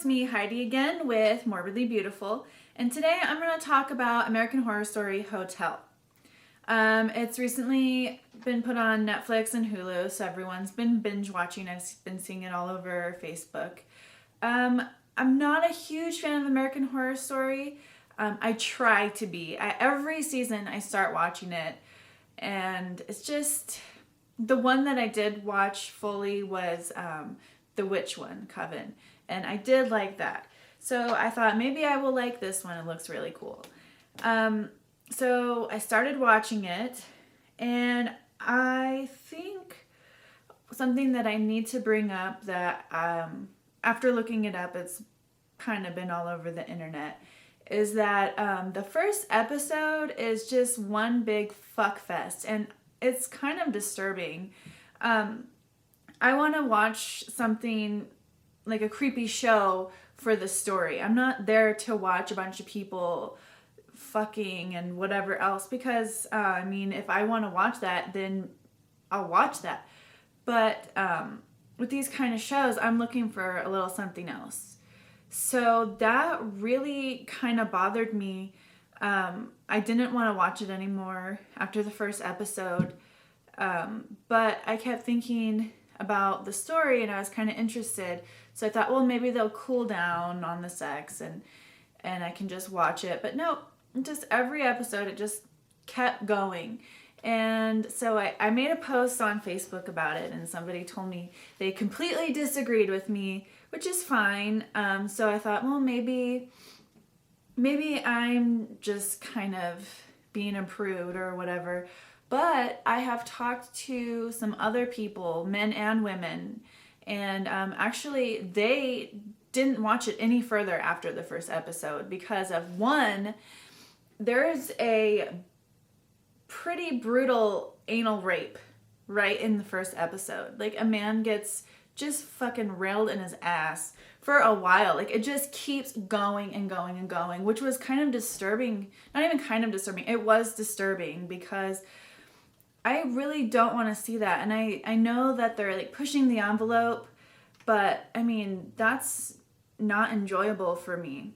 it's me, Heidi, again with Morbidly Beautiful, and today I'm going to talk about American Horror Story Hotel. It's recently been put on Netflix and Hulu, so everyone's been binge watching. I've been seeing it all over Facebook. I'm not a huge fan of American Horror Story. I try to be. Every season I start watching it, and it's just... The one that I did watch fully was the witch one, Coven, and I did like that. So I thought maybe I will like this one. It looks really cool. So I started watching it, and I think something that I need to bring up that after looking it up, it's kind of been all over the internet, is that the first episode is just one big fuck fest, and it's kind of disturbing. I want to watch something like a creepy show for the story. I'm not there to watch a bunch of people fucking and whatever else, because if I want to watch that, then I'll watch that. But with these kind of shows, I'm looking for a little something else. So that really kind of bothered me. I didn't want to watch it anymore after the first episode, but I kept thinking about the story and I was kind of interested. So I thought, well, maybe they'll cool down on the sex and I can just watch it. But no, just every episode, it just kept going. And so I made a post on Facebook about it, and somebody told me they completely disagreed with me, which is fine. So I thought, well, maybe I'm just kind of being a prude or whatever. But I have talked to some other people, men and women, and actually they didn't watch it any further after the first episode because of one, there's a pretty brutal anal rape right in the first episode. Like, a man gets just fucking railed in his ass for a while. Like, it just keeps going and going and going, which was kind of disturbing. Not even kind of disturbing. It was disturbing because I really don't want to see that. And I know that they're like pushing the envelope, but I mean, that's not enjoyable for me.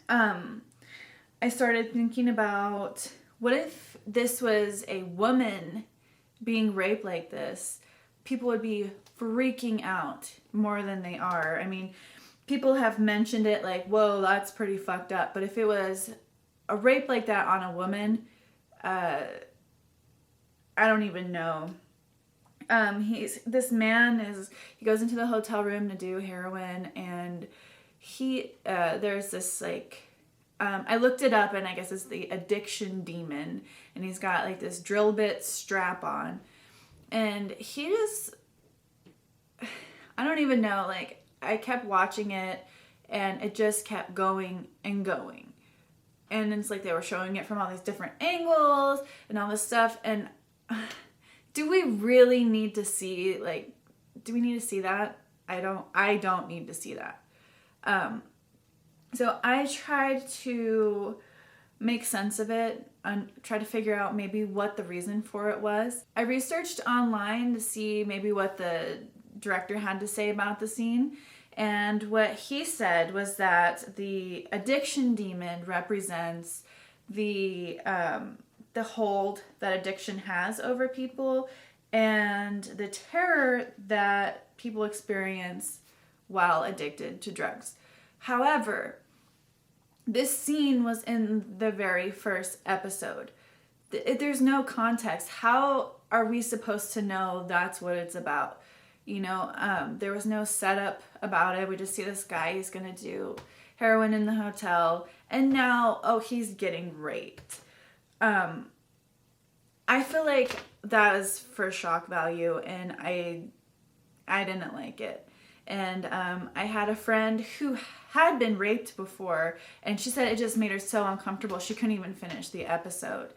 I started thinking about, what if this was a woman being raped like this? People would be freaking out more than they are. I mean, people have mentioned it like, whoa, that's pretty fucked up. But if it was a rape like that on a woman, I don't even know. This man he goes into the hotel room to do heroin, and there's this like, I looked it up, and I guess it's the addiction demon, and he's got like this drill bit strap on, and I don't even know, like, I kept watching it, and it just kept going and going, and it's like they were showing it from all these different angles and all this stuff, and do we really need to see, like, do we need to see that? I don't need to see that. So I tried to make sense of it and try to figure out maybe what the reason for it was. I researched online to see maybe what the director had to say about the scene, and what he said was that the addiction demon represents the hold that addiction has over people and the terror that people experience while addicted to drugs. However, this scene was in the very first episode. There's no context. How are we supposed to know that's what it's about? You know, there was no setup about it. We just see this guy, he's gonna do heroin in the hotel, and now, oh, he's getting raped. I feel like that is for shock value, and I didn't like it. And I had a friend who had been raped before, and she said it just made her so uncomfortable she couldn't even finish the episode.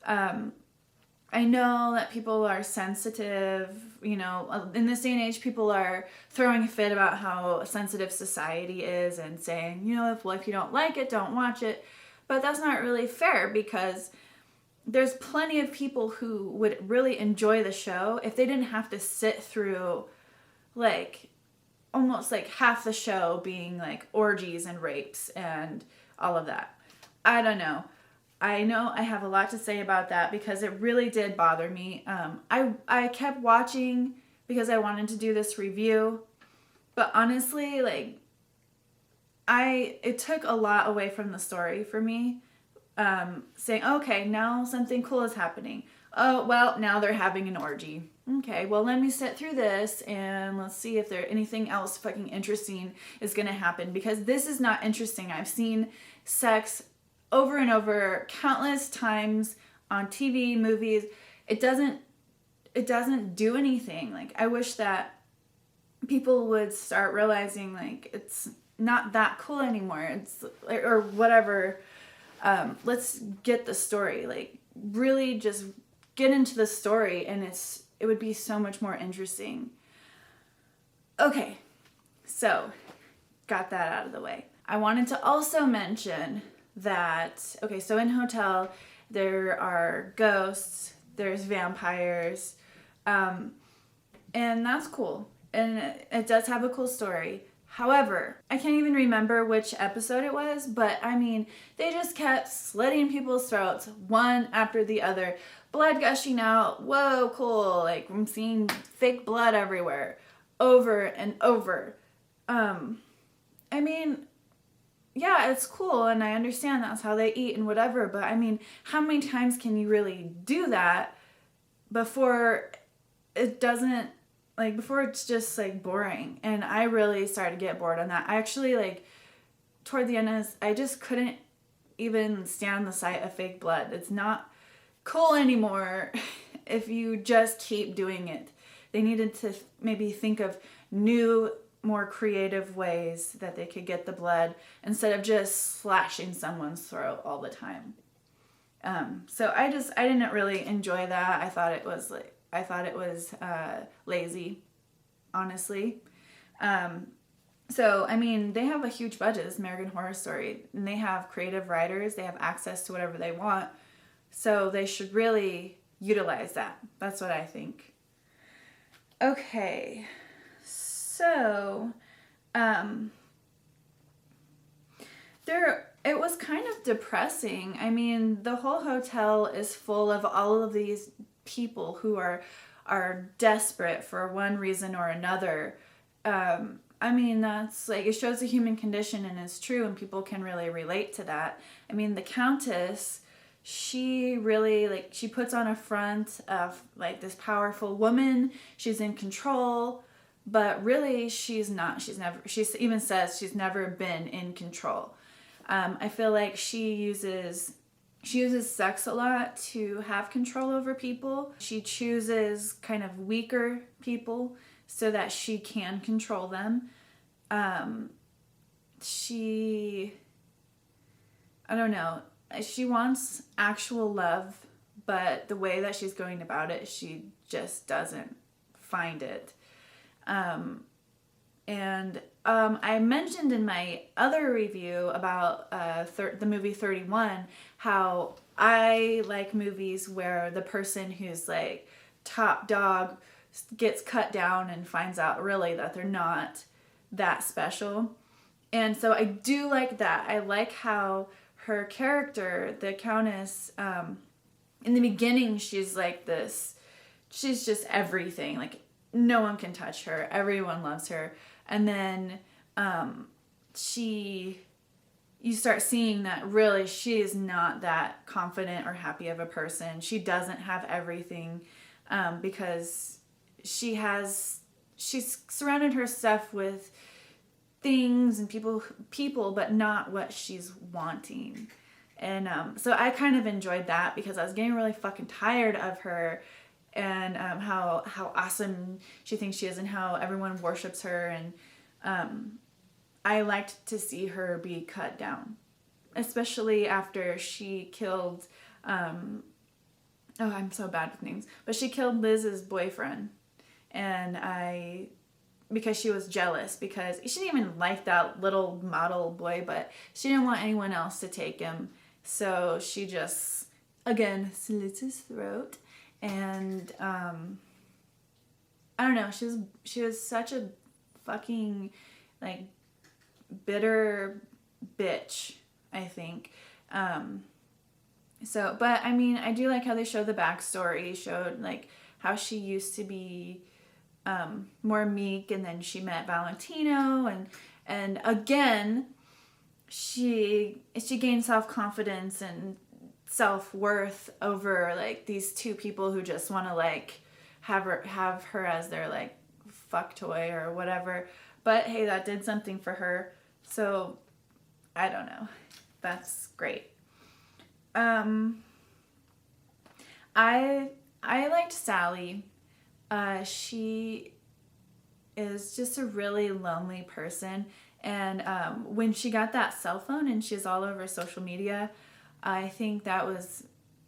I know that people are sensitive, you know, in this day and age, people are throwing a fit about how sensitive society is and saying, you know, if you don't like it, don't watch it. But that's not really fair, because there's plenty of people who would really enjoy the show if they didn't have to sit through, like, almost like half the show being like orgies and rapes and all of that. I don't know. I know I have a lot to say about that because it really did bother me. I kept watching because I wanted to do this review, but honestly, like, it took a lot away from the story for me. Saying, okay, now something cool is happening. Oh, well, now they're having an orgy. Okay, well, let me sit through this and let's see if there anything else fucking interesting is gonna happen, because this is not interesting. I've seen sex over and over countless times on TV, movies. It doesn't do anything. Like, I wish that people would start realizing, like, it's not that cool anymore. It's like, or whatever. Let's get the story. Like, really just get into the story, and it would be so much more interesting. Okay, so got that out of the way. I wanted to also mention that, okay, so in Hotel, there are ghosts, there's vampires, and that's cool. And it does have a cool story. However, I can't even remember which episode it was, but I mean, they just kept slitting people's throats one after the other. Blood gushing out. Whoa, cool. Like, I'm seeing fake blood everywhere. Over and over. I mean, yeah, it's cool, and I understand that's how they eat and whatever, but I mean, how many times can you really do that before it doesn't, like, before it's just, like, boring? And I really started to get bored on that. I actually, like, toward the end, I just couldn't even stand the sight of fake blood. It's not cool anymore if you just keep doing it. They needed to maybe think of new, more creative ways that they could get the blood instead of just slashing someone's throat all the time. So I didn't really enjoy that. I thought it was lazy, honestly. So, I mean, they have a huge budget, this American Horror Story, and they have creative writers. They have access to whatever they want. So they should really utilize that. That's what I think. Okay. So, it was kind of depressing. I mean, the whole hotel is full of all of these people who are desperate for one reason or another. I mean, that's like, it shows the human condition, and it's true, and people can really relate to that. I mean, the Countess, she really, like, she puts on a front of, like, this powerful woman. She's in control, but really she's not. She even says she's never been in control. I feel like she uses sex a lot to have control over people. She chooses kind of weaker people so that she can control them. I don't know. She wants actual love, but the way that she's going about it, she just doesn't find it. I mentioned in my other review about the movie 31 how I like movies where the person who's like top dog gets cut down and finds out really that they're not that special. And so I do like that. I like how her character, the Countess, in the beginning she's like this, she's just everything. Like, no one can touch her. Everyone loves her. And then you start seeing that really she is not that confident or happy of a person. She doesn't have everything because she's surrounded herself with things and people, but not what she's wanting. And so I kind of enjoyed that because I was getting really fucking tired of her, and how awesome she thinks she is, and how everyone worships her, and I liked to see her be cut down, especially after she killed I'm so bad with names, but she killed Liz's boyfriend, and because she was jealous, because she didn't even like that little model boy, but she didn't want anyone else to take him, so she just, again, slits his throat. And I don't know, she was such a fucking, like, bitter bitch, I think. So, but I mean, I do like how they show the backstory, showed like how she used to be more meek, and then she met Valentino, and again, she gained self-confidence and self-worth over like these two people who just want to like have her as their like fuck toy or whatever. But hey, that did something for her. So I don't know. That's great. I liked Sally. She is just a really lonely person, and when she got that cell phone and she's all over social media, I think that was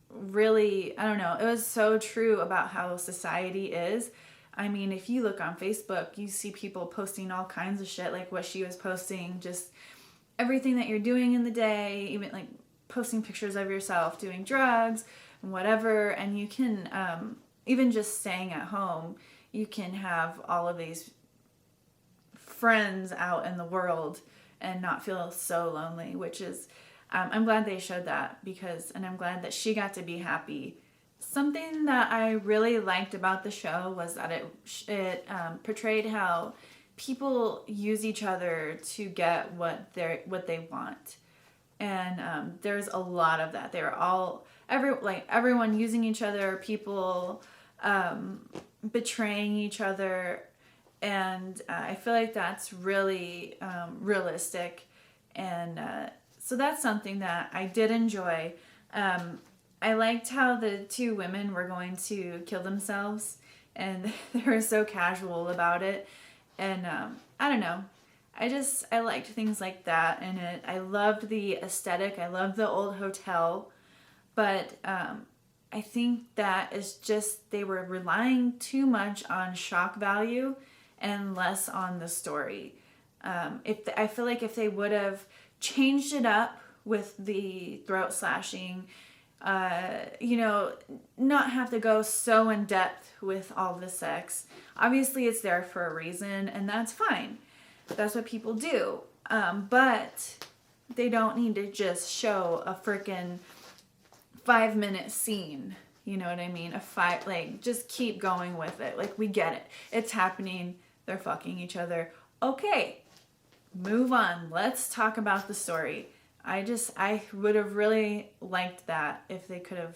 really, I don't know, it was so true about how society is. I mean, if you look on Facebook, you see people posting all kinds of shit, like what she was posting, just everything that you're doing in the day, even like posting pictures of yourself doing drugs and whatever. And you can, even just staying at home, you can have all of these friends out in the world and not feel so lonely, which is, I'm glad they showed that, and I'm glad that she got to be happy. Something that I really liked about the show was that it portrayed how people use each other to get what they want, and there's a lot of that. They were all everyone using each other, people betraying each other, and I feel like that's really realistic, and so that's something that I did enjoy. I liked how the two women were going to kill themselves, and they were so casual about it. And I don't know. I liked things like that in it. I loved the aesthetic. I loved the old hotel. But I think that is just, they were relying too much on shock value and less on the story. I feel like if they would have changed it up with the throat slashing, not have to go so in depth with all the sex. Obviously it's there for a reason, and that's fine. That's what people do. But they don't need to just show a freaking 5-minute scene. You know what I mean? Just keep going with it. Like, we get it. It's happening. They're fucking each other. Okay, move on. Let's talk about the story. I would have really liked that if they could have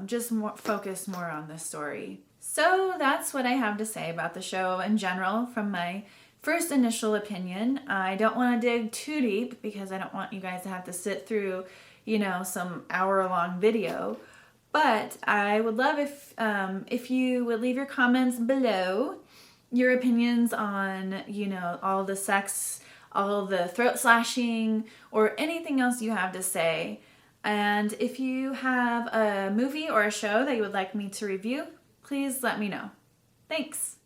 just focused more on the story. So that's what I have to say about the show in general from my first initial opinion. I don't want to dig too deep because I don't want you guys to have to sit through, some hour-long video. But I would love if you would leave your comments below, your opinions on, all the sex, all the throat slashing, or anything else you have to say. And if you have a movie or a show that you would like me to review, please let me know. Thanks.